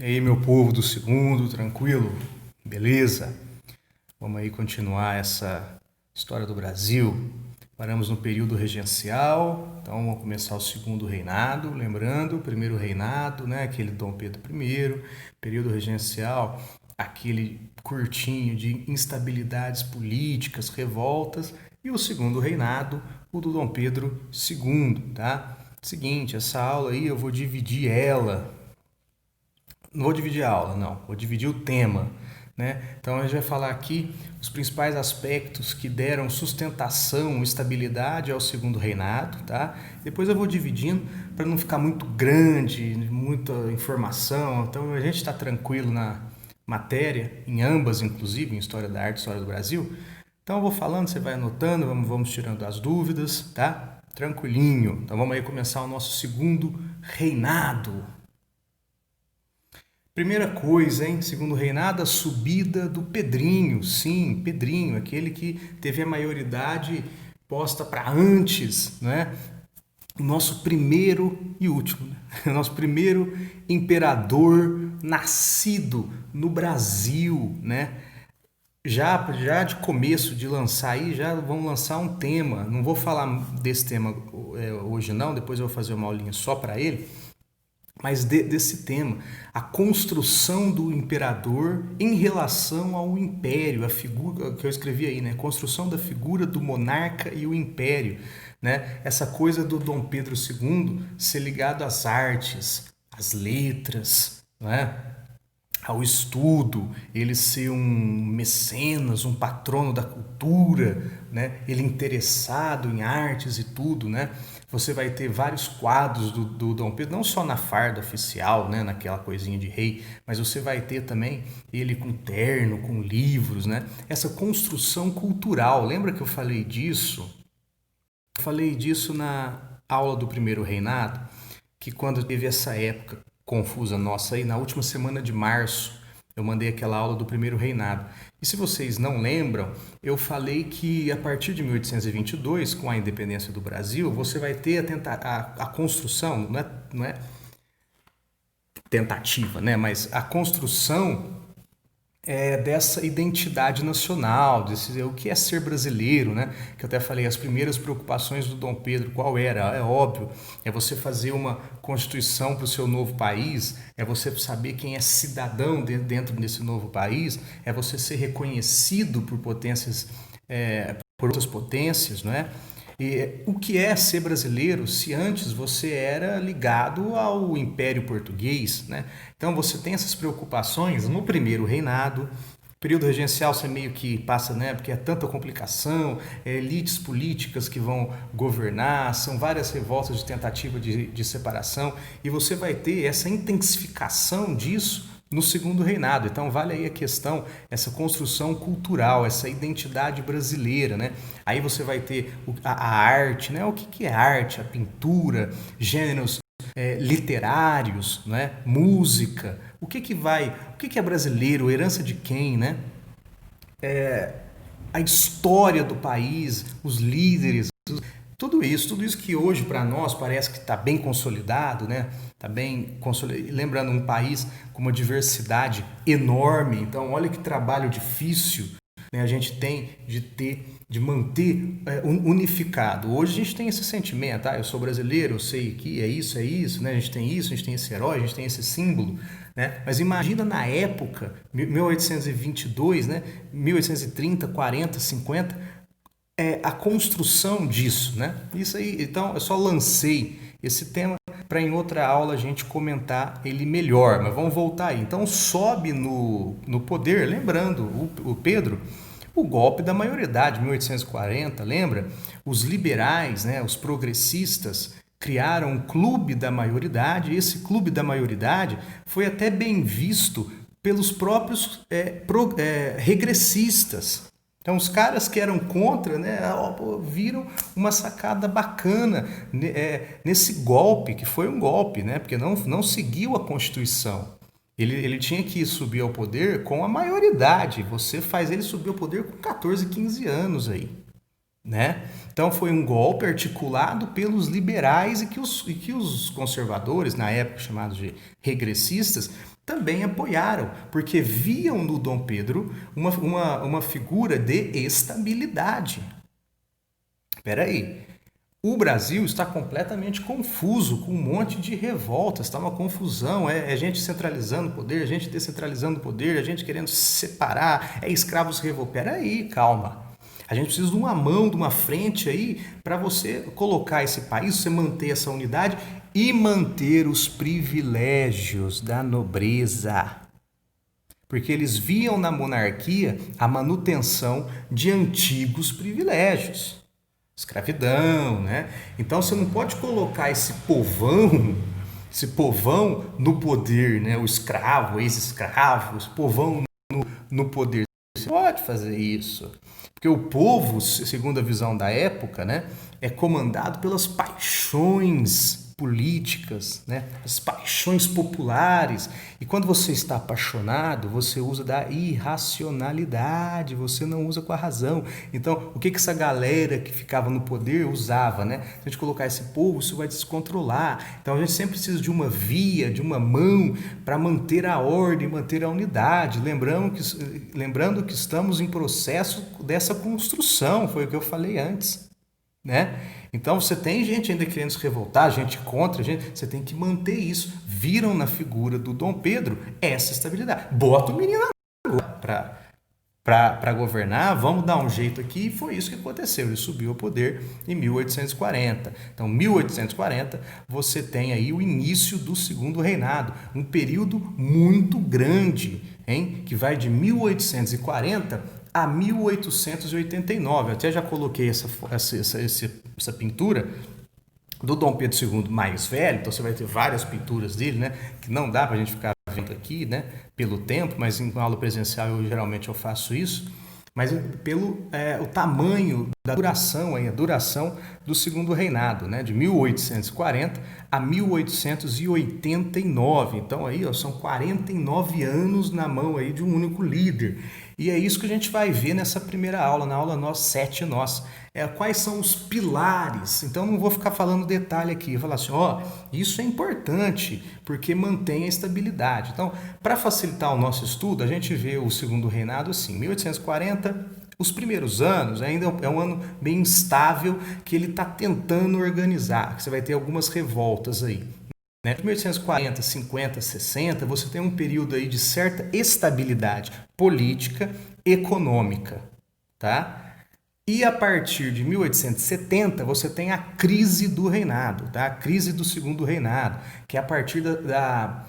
E aí, meu povo do segundo, tranquilo? Beleza? Vamos aí continuar essa história do Brasil. Paramos no período regencial, então vamos começar o segundo reinado. Lembrando, o primeiro reinado, né, aquele Dom Pedro I, período regencial, aquele curtinho de instabilidades políticas, revoltas, e o segundo reinado, o do Dom Pedro II, tá? Seguinte, essa aula aí eu vou dividir ela. Não vou dividir a aula, não. Vou dividir o tema, né? Então a gente vai falar aqui os principais aspectos que deram sustentação, estabilidade ao segundo reinado, tá? Depois eu vou dividindo para não ficar muito grande, muita informação. Então a gente está tranquilo na matéria, em ambas, inclusive, em História da Arte e História do Brasil. Então eu vou falando, você vai anotando, vamos tirando as dúvidas, tá? Tranquilinho. Então vamos aí começar o nosso segundo reinado. Primeira coisa, hein? Segundo reinado, a subida do Pedrinho. Sim, Pedrinho, aquele que teve a maioridade posta para antes, né? O nosso primeiro e último, né? O nosso primeiro imperador nascido no Brasil, né? Já de começo de lançar aí, já vamos lançar um tema. Não vou falar desse tema hoje não, depois eu vou fazer uma aulinha só para ele, mas desse tema, a construção do imperador em relação ao império, a figura que eu escrevi aí, né? Construção da figura do monarca e o império, né? Essa coisa do Dom Pedro II ser ligado às artes, às letras, né? Ao estudo, ele ser um mecenas, um patrono da cultura, né? Ele interessado em artes e tudo, né? Você vai ter vários quadros do Dom Pedro, não só na farda oficial, né? Naquela coisinha de rei, mas você vai ter também ele com terno, com livros, né? Essa construção cultural, lembra que eu falei disso? Eu falei disso na aula do primeiro reinado, que quando teve essa época confusa nossa aí, na última semana de março, eu mandei aquela aula do primeiro reinado. E se vocês não lembram, eu falei que a partir de 1822, com a independência do Brasil, você vai ter a construção, não é tentativa, né? Mas a construção dessa identidade nacional, o que é ser brasileiro, né? Que eu até falei, as primeiras preocupações do Dom Pedro, qual era? É óbvio, é você fazer uma constituição para o seu novo país, é você saber quem é cidadão dentro desse novo país, é você ser reconhecido por potências, por outras potências, não é? E o que é ser brasileiro se antes você era ligado ao Império Português, né? Então você tem essas preocupações no primeiro reinado. Período regencial você meio que passa, né? Porque é tanta complicação, elites políticas que vão governar, são várias revoltas de tentativa de separação, e você vai ter essa intensificação disso no segundo reinado. Então vale aí a questão, essa construção cultural, essa identidade brasileira, né? Aí você vai ter a arte, né? O que é arte? A pintura, gêneros literários, né? Música. O que é brasileiro? Herança de quem, né? A história do país, os líderes, tudo isso que hoje para nós parece que está bem consolidado, né? Tá bem consolidado. Lembrando, um país com uma diversidade enorme, então olha que trabalho difícil, né, a gente tem de manter unificado. Hoje a gente tem esse sentimento, eu sou brasileiro, eu sei que é isso, né? A gente tem isso, a gente tem esse herói, a gente tem esse símbolo, né? Mas imagina na época, 1822, né? 1830, 40, 50, a construção disso, né? Isso aí, então eu só lancei esse tema para em outra aula a gente comentar ele melhor, mas vamos voltar aí. Então sobe no poder, lembrando o Pedro, o golpe da maioridade, 1840, lembra? Os liberais, né, os progressistas criaram um clube da maioridade, e esse clube da maioridade foi até bem visto pelos próprios regressistas. Então, os caras que eram contra, né, viram uma sacada bacana nesse golpe, que foi um golpe, né, porque não seguiu a Constituição. Ele tinha que subir ao poder com a maioridade. Você faz ele subir ao poder com 14, 15 anos aí, né? Então foi um golpe articulado pelos liberais e que os conservadores, na época chamados de regressistas, também apoiaram, porque viam no Dom Pedro uma figura de estabilidade. Espera aí, o Brasil está completamente confuso, com um monte de revoltas, está uma confusão, é gente centralizando o poder, é gente descentralizando o poder, é gente querendo se separar, é escravos revoltados. Peraí, calma. A gente precisa de uma mão, de uma frente aí, para você colocar esse país, você manter essa unidade e manter os privilégios da nobreza. Porque eles viam na monarquia a manutenção de antigos privilégios. Escravidão, né? Então você não pode colocar esse povão no poder, né? O escravo, ex-escravo, esse povão no poder. Você pode fazer isso. Porque o povo, segundo a visão da época, né, é comandado pelas paixões políticas, né, as paixões populares. E quando você está apaixonado, você usa da irracionalidade, você não usa com a razão. Então, o que essa galera que ficava no poder usava, né? Se a gente colocar esse povo, isso vai descontrolar. Então, a gente sempre precisa de uma via, de uma mão para manter a ordem, manter a unidade. Lembrando que estamos em processo dessa construção, foi o que eu falei antes, né? Então você tem gente ainda querendo se revoltar, gente contra, você tem que manter isso. Viram na figura do Dom Pedro essa estabilidade. Bota o menino para governar, vamos dar um jeito aqui, e foi isso que aconteceu. Ele subiu ao poder em 1840. Então, 1840, você tem aí o início do segundo reinado, um período muito grande, hein? Que vai de 1840 a 1889. Eu até já coloquei essa pintura do Dom Pedro II mais velho, então você vai ter várias pinturas dele, né? Que não dá para a gente ficar vendo aqui, né? Pelo tempo, mas em aula presencial geralmente eu faço isso. Mas pelo o tamanho da duração, a duração do segundo reinado, né? De 1840 a 1889. Então aí, ó, são 49 anos na mão aí de um único líder. E é isso que a gente vai ver nessa primeira aula, na aula 7 nossa. Quais são os pilares? Então não vou ficar falando detalhe aqui, vou falar assim, ó, isso é importante porque mantém a estabilidade. Então, para facilitar o nosso estudo, a gente vê o segundo reinado assim, 1840, os primeiros anos ainda é um ano bem instável que ele está tentando organizar, que você vai ter algumas revoltas aí. De 1840, 50, 60, você tem um período aí de certa estabilidade política, econômica, tá? E a partir de 1870, você tem a crise do reinado, tá? A crise do segundo reinado, que é a partir da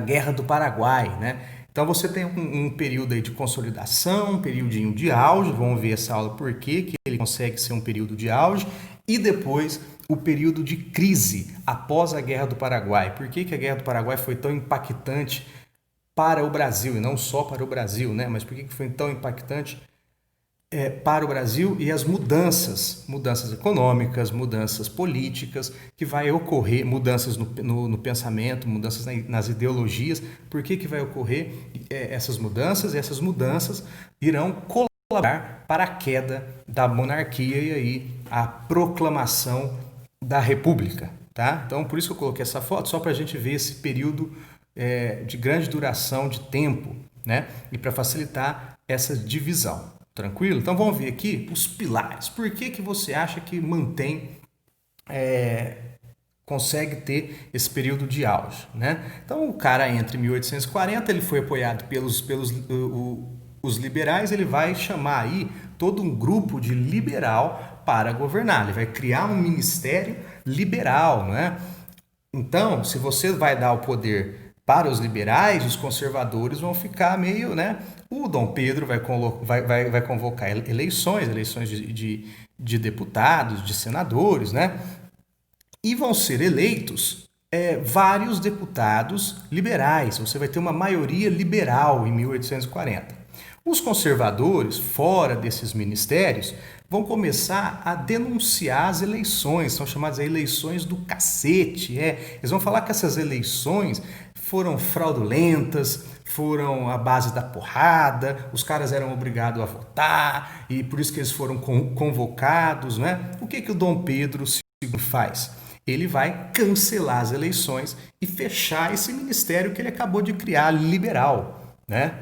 Guerra do Paraguai, né? Então você tem um período aí de consolidação, um período de auge, vamos ver essa aula por que ele consegue ser um período de auge, e depois o período de crise após a Guerra do Paraguai. Por que a Guerra do Paraguai foi tão impactante para o Brasil, e não só para o Brasil, né? Mas por que foi tão impactante para o Brasil e as mudanças econômicas, mudanças políticas, que vai ocorrer, mudanças no pensamento, mudanças nas ideologias. Por que vai ocorrer essas mudanças? E essas mudanças irão colaborar para a queda da monarquia e aí a proclamação da república, tá? Então, por isso que eu coloquei essa foto, só para a gente ver esse período de grande duração de tempo, né? E para facilitar essa divisão. Tranquilo? Então vamos ver aqui os pilares. Por que você acha que consegue ter esse período de auge, né? Então o cara entre 1840, ele foi apoiado pelos os liberais, ele vai chamar aí todo um grupo de liberal para governar. Ele vai criar um ministério liberal, né? Então, se você vai dar o poder para os liberais, os conservadores vão ficar meio, né? O Dom Pedro vai convocar eleições de deputados, de senadores, né? E vão ser eleitos vários deputados liberais. Você vai ter uma maioria liberal em 1840. Os conservadores, fora desses ministérios, vão começar a denunciar as eleições, são chamadas eleições do cacete. Eles vão falar que essas eleições foram fraudulentas, foram à base da porrada, os caras eram obrigados a votar e por isso que eles foram convocados, né? O que o Dom Pedro II faz? ele vai cancelar as eleições e fechar esse ministério que ele acabou de criar, liberal, né?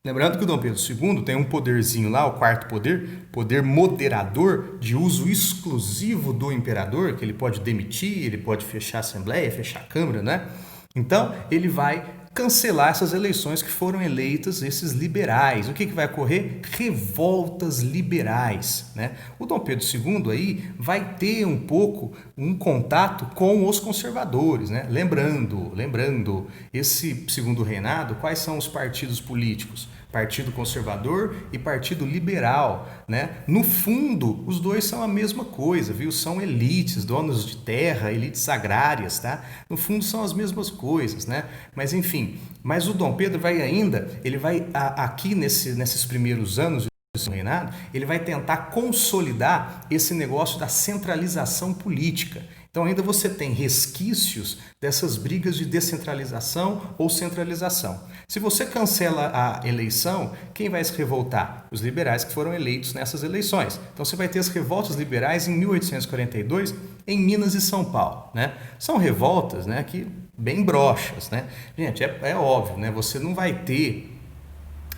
Lembrando que o Dom Pedro II tem um poderzinho lá, o quarto poder, poder moderador de uso exclusivo do imperador, que ele pode demitir, ele pode fechar a Assembleia, fechar a Câmara, né? Então, ele vai cancelar essas eleições que foram eleitas esses liberais. O que vai ocorrer? Revoltas liberais, né? O Dom Pedro II aí vai ter um pouco um contato com os conservadores, né? Lembrando, esse segundo reinado, quais são os partidos políticos? Partido Conservador e Partido Liberal, né? No fundo, os dois são a mesma coisa, viu? São elites, donos de terra, elites agrárias, tá? No fundo são as mesmas coisas, né? Mas enfim, mas o Dom Pedro vai ainda, ele vai aqui nesses primeiros anos do seu reinado, ele vai tentar consolidar esse negócio da centralização política. Então ainda você tem resquícios dessas brigas de descentralização ou centralização. Se você cancela a eleição, quem vai se revoltar? Os liberais que foram eleitos nessas eleições. Então você vai ter as revoltas liberais em 1842 em Minas e São Paulo, né? São revoltas, né, que bem broxas, né? Gente, é óbvio, né? Você não vai ter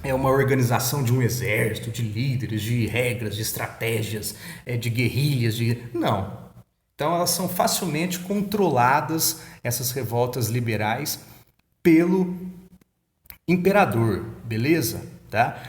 uma organização de um exército, de líderes, de regras, de estratégias, de guerrilhas, não. Então elas são facilmente controladas, essas revoltas liberais, pelo imperador, beleza? Tá?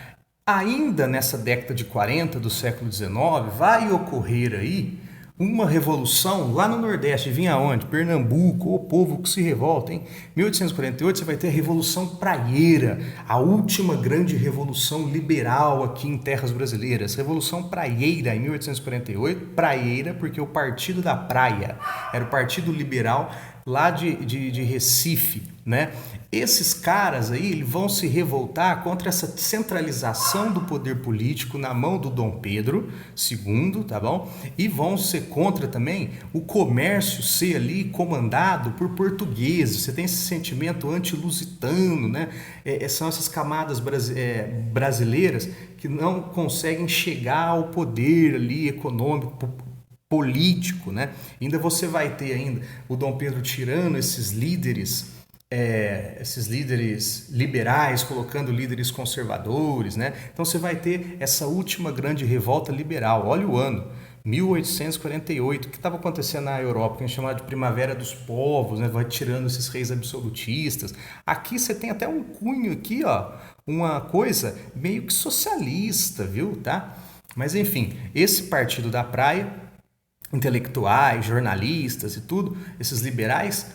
Ainda nessa década de 40 do século XIX, vai ocorrer aí uma revolução lá no Nordeste. Vinha aonde? Pernambuco, o povo que se revolta, hein? 1848 você vai ter a Revolução Praieira, a última grande revolução liberal aqui em terras brasileiras. Revolução Praieira em 1848, praieira porque o Partido da Praia era o Partido Liberal lá de Recife, né? Esses caras aí vão se revoltar contra essa centralização do poder político na mão do Dom Pedro II, tá bom? E vão ser contra também o comércio ser ali comandado por portugueses. Você tem esse sentimento anti-lusitano, né? São essas camadas brasileiras que não conseguem chegar ao poder ali econômico, político, né? Ainda você vai ter ainda o Dom Pedro tirando esses líderes liberais, colocando líderes conservadores, né? Então você vai ter essa última grande revolta liberal. Olha o ano, 1848, o que estava acontecendo na Europa, que a gente chama de Primavera dos Povos, né? Vai tirando esses reis absolutistas. Aqui você tem até um cunho aqui, ó, uma coisa meio que socialista, viu, tá? Mas enfim, esse Partido da Praia, intelectuais, jornalistas e tudo, esses liberais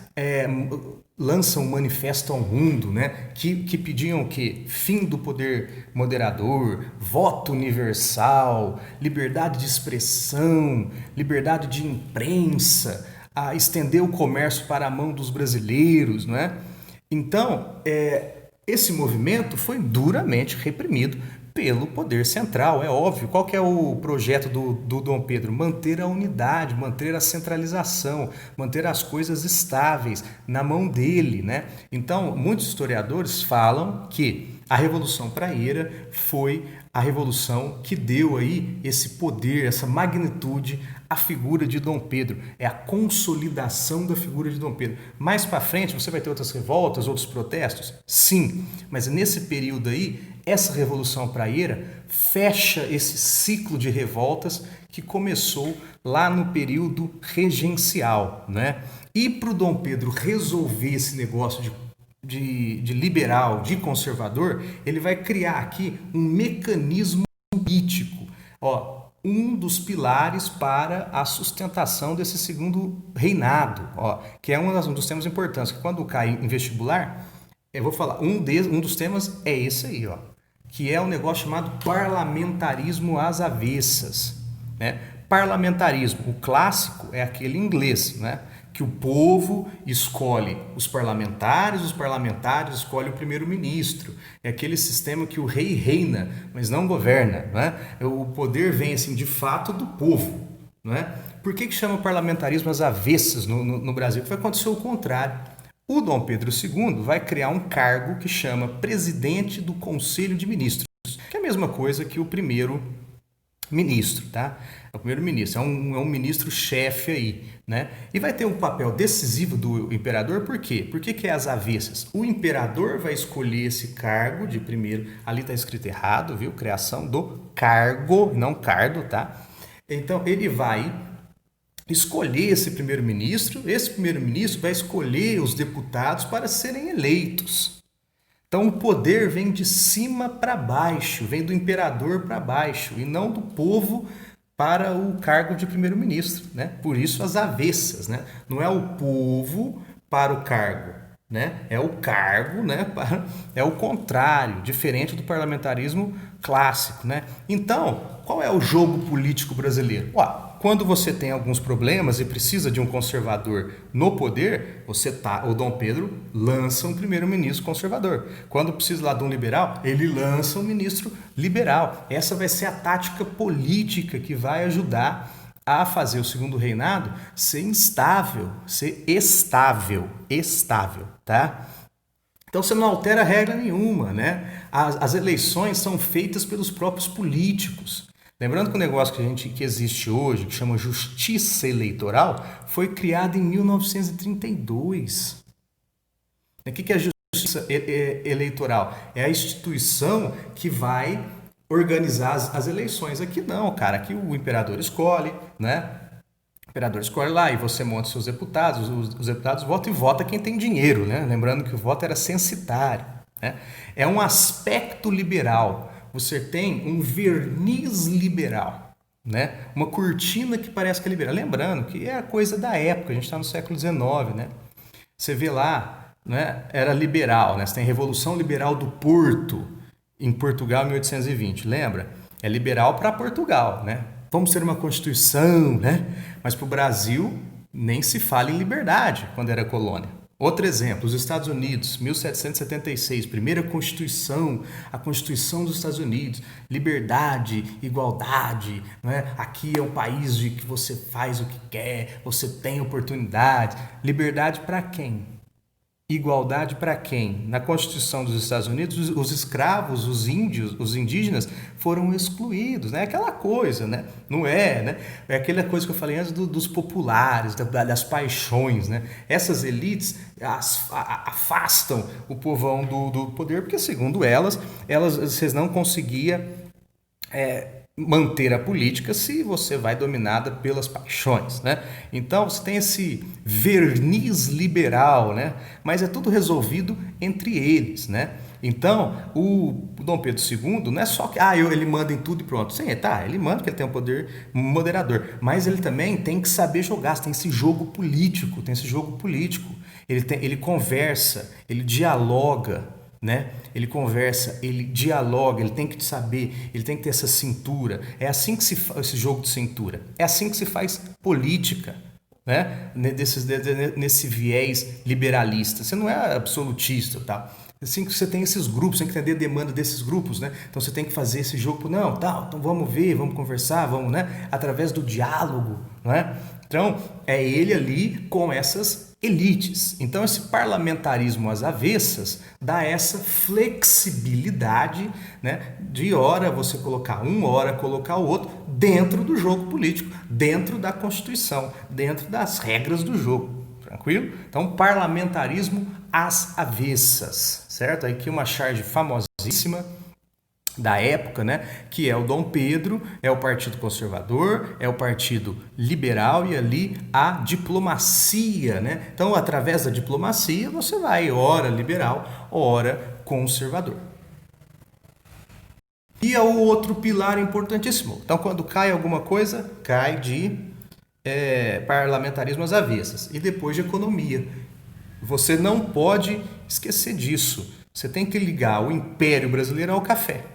lançam um manifesto ao mundo, né, que pediam o quê? Fim do poder moderador, voto universal, liberdade de expressão, liberdade de imprensa, a estender o comércio para a mão dos brasileiros, não é? Então, esse movimento foi duramente reprimido pelo poder central, é óbvio. Qual que é o projeto do Dom Pedro? Manter a unidade, manter a centralização, manter as coisas estáveis na mão dele, né? Então, muitos historiadores falam que a Revolução Praieira foi a revolução que deu aí esse poder, essa magnitude à figura de Dom Pedro. É a consolidação da figura de Dom Pedro. Mais para frente você vai ter outras revoltas, outros protestos? Sim, mas nesse período aí, essa Revolução Praieira fecha esse ciclo de revoltas que começou lá no período regencial, né? E para o Dom Pedro resolver esse negócio de liberal, de conservador, ele vai criar aqui um mecanismo político, ó, um dos pilares para a sustentação desse segundo reinado, ó, que é um dos temas importantes, que quando cai em vestibular, eu vou falar, um dos temas é esse aí, ó, que é um negócio chamado parlamentarismo às avessas, né? Parlamentarismo, o clássico é aquele inglês, né? Que o povo escolhe os parlamentares escolhem o primeiro-ministro. É aquele sistema que o rei reina, mas não governa, né? O poder vem, assim, de fato do povo, né? Por que chama parlamentarismo às avessas no Brasil? Porque vai acontecer o contrário. O Dom Pedro II vai criar um cargo que chama presidente do Conselho de Ministros, que é a mesma coisa que o primeiro ministro, tá? É o primeiro-ministro, é um ministro-chefe aí, né? E vai ter um papel decisivo do imperador, por quê? Por que que é às avessas? O imperador vai escolher esse cargo de primeiro, ali está escrito errado, viu? Criação do cargo, não cardo, tá? Então, ele vai escolher esse primeiro-ministro vai escolher os deputados para serem eleitos. Então, o poder vem de cima para baixo, vem do imperador para baixo, e não do povo para o cargo de primeiro-ministro, né? Por isso as avessas, né? Não é o povo para o cargo, né? É o cargo, né? É o contrário, diferente do parlamentarismo clássico, né? Então, qual é o jogo político brasileiro? Quando você tem alguns problemas e precisa de um conservador no poder, o Dom Pedro lança um primeiro-ministro conservador. Quando precisa lá de um liberal, ele lança um ministro liberal. Essa vai ser a tática política que vai ajudar a fazer o segundo reinado ser instável, ser estável, tá? Então você não altera regra nenhuma, né? As eleições são feitas pelos próprios políticos. Lembrando que o negócio que existe hoje, que chama Justiça Eleitoral, foi criado em 1932. O que é a Justiça Eleitoral? É a instituição que vai organizar as eleições. Aqui não, cara. Aqui o imperador escolhe, né? O imperador escolhe lá e você monta seus deputados. Os deputados votam e vota quem tem dinheiro, né? Lembrando que o voto era censitário, né? É um aspecto liberal. Você tem um verniz liberal, né? Uma cortina que parece que é liberal. Lembrando que é a coisa da época, a gente está no século XIX, né? Você vê lá, né? Era liberal, né? Você tem a Revolução Liberal do Porto, em Portugal, em 1820, lembra? É liberal para Portugal, né? Vamos ter uma Constituição, né? Mas para o Brasil nem se fala em liberdade quando era colônia. Outro exemplo, os Estados Unidos, 1776, primeira Constituição, a Constituição dos Estados Unidos, liberdade, igualdade, né? Aqui é um país de que você faz o que quer, você tem oportunidade. Liberdade para quem? Igualdade para quem? Na Constituição dos Estados Unidos, os escravos, os índios, os indígenas foram excluídos, né? Aquela coisa, né? Não é, né? É aquela coisa que eu falei antes dos populares, das paixões, né? Essas elites afastam o povão do poder, porque segundo elas vocês não conseguiam manter a política se você vai dominada pelas paixões, né? Então você tem esse verniz liberal, né? Mas é tudo resolvido entre eles, né? Então o Dom Pedro II não é só que ele manda em tudo e pronto. Sim, tá, ele manda porque ele tem um poder moderador, mas ele também tem que saber jogar, tem esse jogo político, ele conversa, ele dialoga, né? Ele conversa, ele dialoga, ele tem que saber, ele tem que ter essa cintura. É assim que se faz esse jogo de cintura. É assim que se faz política, né? Nesse viés liberalista. Você não é absolutista, tá? Assim que você tem esses grupos, tem que entender a demanda desses grupos, né? Então você tem que fazer esse jogo, não, tá, então vamos ver, vamos conversar, vamos, né? Através do diálogo, né? Então é ele ali com essas elites. Então esse parlamentarismo às avessas dá essa flexibilidade, né, de hora você colocar um, hora colocar o outro dentro do jogo político, dentro da Constituição, dentro das regras do jogo. Tranquilo? Então parlamentarismo às avessas, certo? Aqui uma charge famosíssima da época, né, que é o Dom Pedro, é o Partido Conservador, é o Partido Liberal e ali a diplomacia, né? Então, através da diplomacia, você vai ora liberal, ora conservador. E é o outro pilar importantíssimo. Então, quando cai alguma coisa, cai de parlamentarismo às avessas e depois de economia. Você não pode esquecer disso. Você tem que ligar o Império Brasileiro ao café.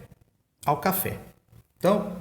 Então,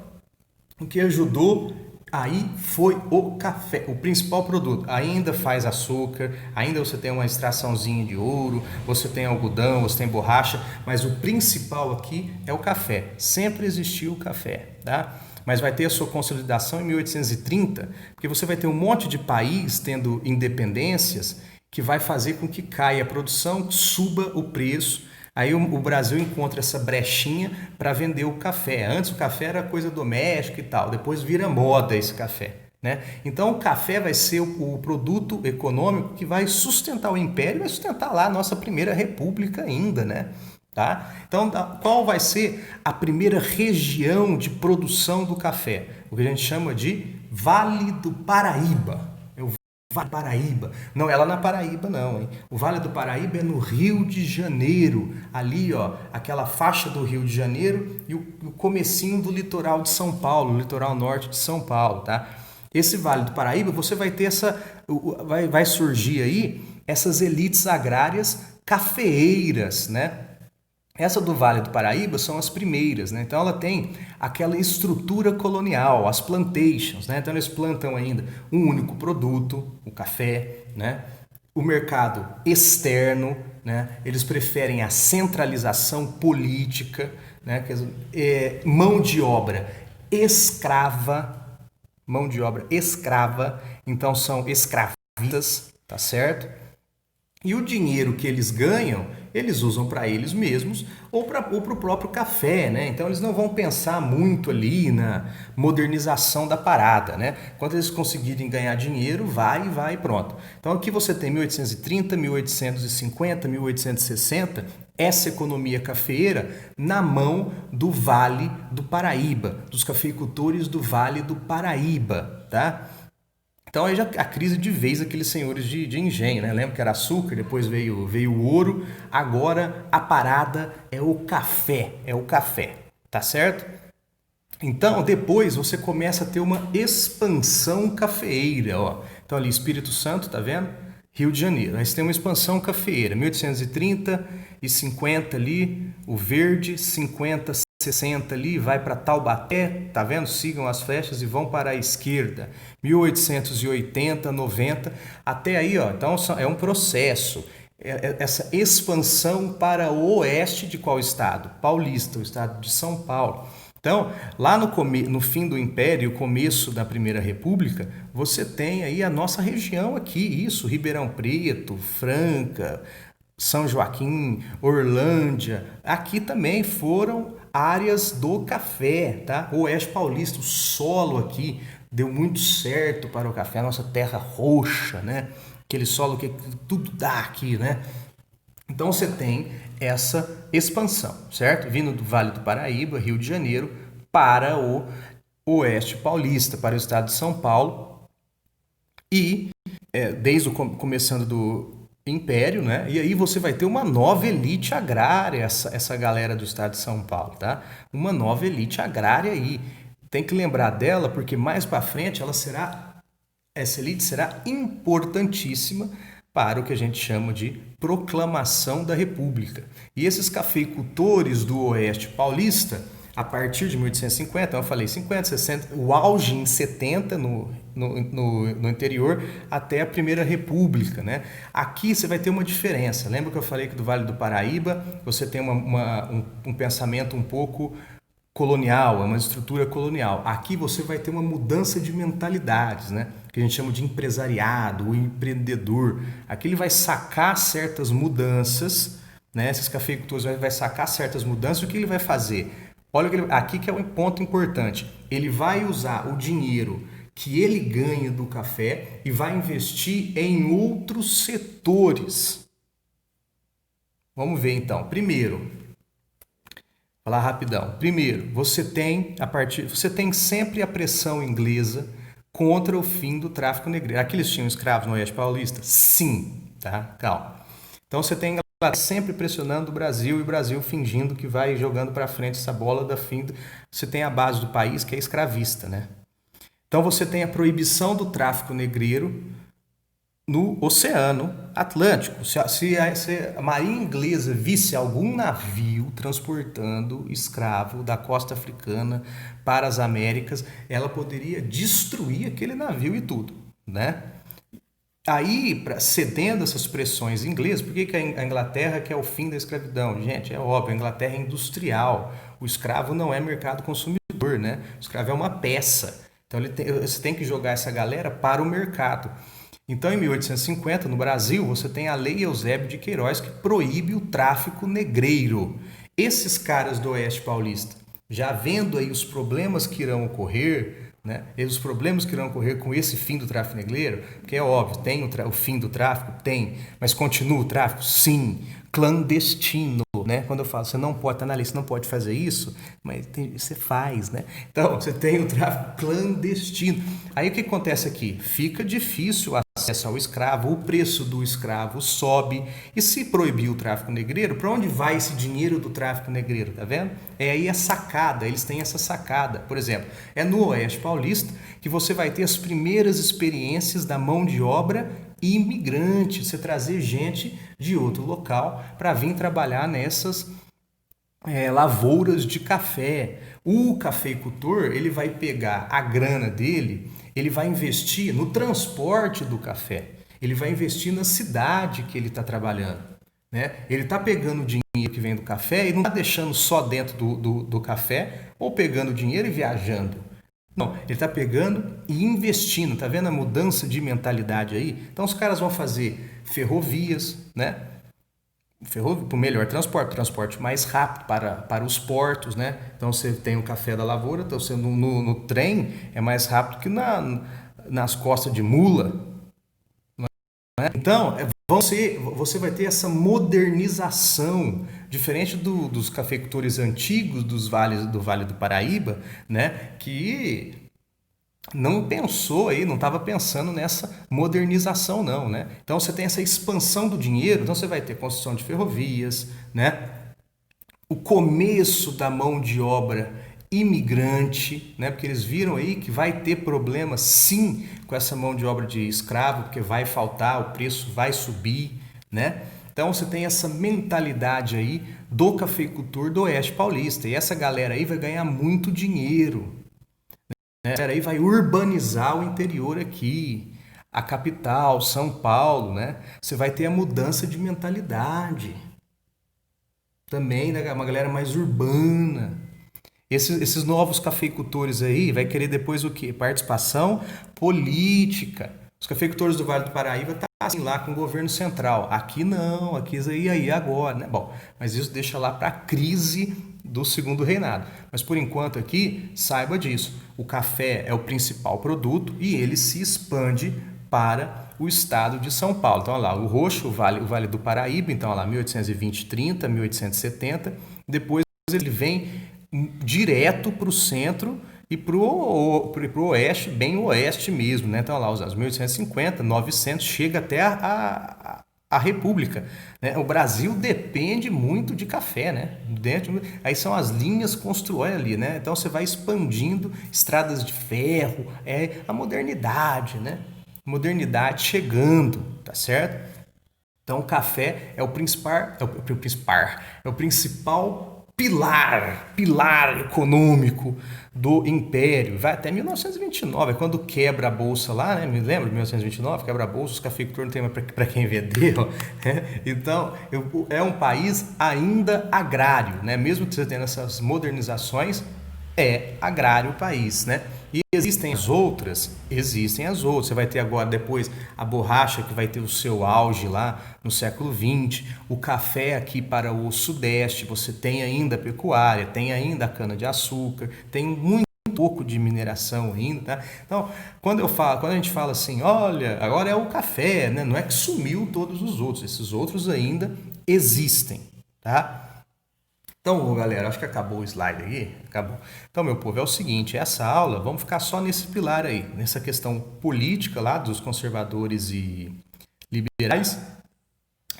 o que ajudou aí foi o café, o principal produto. Ainda faz açúcar, ainda você tem uma extraçãozinha de ouro, você tem algodão, você tem borracha, mas o principal aqui é o café. Sempre existiu o café, tá? Mas vai ter a sua consolidação em 1830, porque você vai ter um monte de país tendo independências que vai fazer com que caia a produção, suba o preço. Aí o Brasil encontra essa brechinha para vender o café. Antes o café era coisa doméstica e tal, depois vira moda esse café, né? Então o café vai ser o produto econômico que vai sustentar o império, vai sustentar lá a nossa primeira república ainda, né? Tá? Então, qual vai ser a primeira região de produção do café? O que a gente chama de Vale do Paraíba. É o Vale do Paraíba. Não é lá na Paraíba, não, hein? O Vale do Paraíba é no Rio de Janeiro. Ali, ó, aquela faixa do Rio de Janeiro e o comecinho do litoral de São Paulo, o litoral norte de São Paulo, tá? Esse Vale do Paraíba, você vai ter vai surgir aí essas elites agrárias cafeeiras, né? Essa do Vale do Paraíba são as primeiras, né? Então ela tem aquela estrutura colonial, as plantations, né? Então eles plantam ainda um único produto, o café, né? O mercado externo, né? Eles preferem a centralização política, né? Mão de obra escrava, então são escravistas, tá certo? E o dinheiro que eles ganham, eles usam para eles mesmos ou para o próprio café, né? Então eles não vão pensar muito ali na modernização da parada, né? Quando eles conseguirem ganhar dinheiro, vai e pronto. Então aqui você tem 1830, 1850, 1860, essa economia cafeeira na mão do Vale do Paraíba, dos cafeicultores do Vale do Paraíba, tá? Então aí já a crise de vez aqueles senhores de engenho, né? Lembra que era açúcar, depois veio o ouro, agora a parada é o café, tá certo? Então depois você começa a ter uma expansão cafeeira, ó. Então ali Espírito Santo, tá vendo? Rio de Janeiro. Aí você tem uma expansão cafeeira, 1830 e 50 ali, o verde, 50, 60 ali, vai para Taubaté, tá vendo? Sigam as flechas e vão para a esquerda. 1880, 90, até aí, ó. Então é um processo. Essa expansão para o oeste de qual estado? Paulista, o estado de São Paulo. Então, lá no fim do Império, começo da Primeira República, você tem aí a nossa região aqui, isso, Ribeirão Preto, Franca, São Joaquim, Orlândia, aqui também foram áreas do café, tá? O Oeste Paulista, o solo aqui deu muito certo para o café, a nossa terra roxa, né? Aquele solo que tudo dá aqui, né? Então você tem essa expansão, certo? Vindo do Vale do Paraíba, Rio de Janeiro, para o Oeste Paulista, para o estado de São Paulo e desde começando do Império, né? E aí você vai ter uma nova elite agrária, essa galera do estado de São Paulo, tá? Uma nova elite agrária aí. Tem que lembrar dela porque mais para frente essa elite será importantíssima para o que a gente chama de proclamação da República. E esses cafeicultores do Oeste Paulista, a partir de 1850, eu falei 50, 60, o auge em 70 no interior até a Primeira República, né? Aqui você vai ter uma diferença. Lembra que eu falei que do Vale do Paraíba você tem um pensamento um pouco colonial, é uma estrutura colonial. Aqui você vai ter uma mudança de mentalidades, né? Que a gente chama de empresariado, o empreendedor. Aqui ele vai sacar certas mudanças, né? Esses cafeicultores vai sacar certas mudanças. O que ele vai fazer? Olha aqui que é um ponto importante. Ele vai usar o dinheiro que ele ganha do café e vai investir em outros setores. Vamos ver então. Primeiro, falar rapidão. Primeiro, você tem sempre a pressão inglesa contra o fim do tráfico negreiro. Aqui eles tinham escravos no Oeste Paulista? Sim, tá? Calma. Então você tem sempre pressionando o Brasil e o Brasil fingindo que vai jogando para frente essa bola da fim. Você tem a base do país que é escravista, né? Então você tem a proibição do tráfico negreiro no Oceano Atlântico. Se a Marinha Inglesa visse algum navio transportando escravo da costa africana para as Américas, ela poderia destruir aquele navio e tudo, né? Aí, cedendo essas pressões inglesas, por que a Inglaterra quer o fim da escravidão? Gente, é óbvio, a Inglaterra é industrial, o escravo não é mercado consumidor, né? O escravo é uma peça. Então você tem que jogar essa galera para o mercado. Então, em 1850, no Brasil, você tem a Lei Eusébio de Queiroz que proíbe o tráfico negreiro. Esses caras do Oeste Paulista, já vendo aí os problemas que irão ocorrer, né? E os problemas que irão ocorrer com esse fim do tráfico negreiro, porque é óbvio, tem o fim do tráfico? Tem, mas continua o tráfico? Sim, clandestino, né? Quando eu falo, você não pode estar na lei, você não pode fazer isso, mas você faz, né? Então, você tem o tráfico clandestino. Aí o que acontece aqui? Fica difícil acesso ao escravo, o preço do escravo sobe, e se proibir o tráfico negreiro, para onde vai esse dinheiro do tráfico negreiro, tá vendo? É aí a sacada, eles têm essa sacada. Por exemplo, é no Oeste Paulista que você vai ter as primeiras experiências da mão de obra imigrante, você trazer gente de outro local para vir trabalhar nessas lavouras de café. O cafeicultor, ele vai pegar a grana dele, ele vai investir no transporte do café, ele vai investir na cidade que ele está trabalhando, né? Ele está pegando o dinheiro que vem do café e não está deixando só dentro do café ou pegando o dinheiro e viajando. Não, ele está pegando e investindo, tá vendo a mudança de mentalidade aí? Então os caras vão fazer ferrovias, né? Para o melhor transporte mais rápido para os portos, né? Então você tem o café da lavoura, então você no trem é mais rápido que nas costas de mula, né? Então você vai ter essa modernização, diferente dos cafeicultores antigos do Vale do Paraíba, né? Que não pensou aí, não estava pensando nessa modernização não, né? Então você tem essa expansão do dinheiro, então você vai ter construção de ferrovias, né? O começo da mão de obra imigrante, né? Porque eles viram aí que vai ter problema sim com essa mão de obra de escravo, porque vai faltar, o preço vai subir, né? Então você tem essa mentalidade aí do cafeicultor do Oeste Paulista, e essa galera aí vai ganhar muito dinheiro, né? Aí vai urbanizar o interior aqui, a capital, São Paulo, né? Você vai ter a mudança de mentalidade também, né? Uma galera mais urbana. Esses novos cafeicultores aí vai querer depois o quê? Participação política. Os cafeicultores do Vale do Paraíba tá assim lá com o governo central. Aqui não, aqui aí agora, né? Bom, mas isso deixa lá para a crise do segundo reinado. Mas por enquanto aqui, saiba disso. O café é o principal produto e ele se expande para o estado de São Paulo. Então, olha lá, o roxo, o vale do Paraíba, então, olha lá, 1820, 30, 1870. Depois ele vem direto para o centro e para o oeste, bem oeste mesmo, né? Então, olha lá, os 1850, 900, chega até a República, né? O Brasil depende muito de café, né? Aí são as linhas construídas ali, né? Então você vai expandindo estradas de ferro, a modernidade, né? Modernidade chegando, tá certo? Então o café é o principal pilar econômico do Império. Vai até 1929, é quando quebra a bolsa lá, né? Me lembro de 1929, quebra a bolsa, os cafeicultores não tem para quem vender, né? Então é um país ainda agrário, né? Mesmo que você tenha essas modernizações, é agrário o país, né? E existem as outras. Você vai ter agora depois a borracha que vai ter o seu auge lá no século XX, o café aqui para o sudeste, você tem ainda a pecuária, tem ainda a cana-de-açúcar, tem muito pouco de mineração ainda, tá? Então, quando a gente fala assim, olha, agora é o café, né? Não é que sumiu todos os outros, esses outros ainda existem, tá? Então, galera, acho que acabou o slide aí. Acabou. Então, meu povo, é o seguinte, essa aula, vamos ficar só nesse pilar aí, nessa questão política lá dos conservadores e liberais,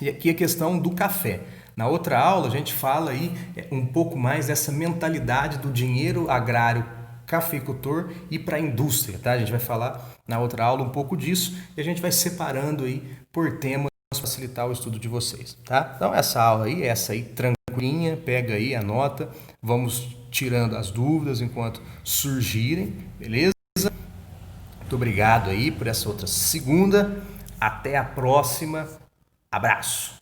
e aqui a questão do café. Na outra aula, a gente fala aí um pouco mais dessa mentalidade do dinheiro agrário cafeicultor e para a indústria, tá? A gente vai falar na outra aula um pouco disso e a gente vai separando aí por temas para facilitar o estudo de vocês, tá? Então, essa aula aí, tranquilinha, pega aí, anota, vamos tirando as dúvidas enquanto surgirem, beleza? Muito obrigado aí por essa outra segunda, até a próxima, abraço!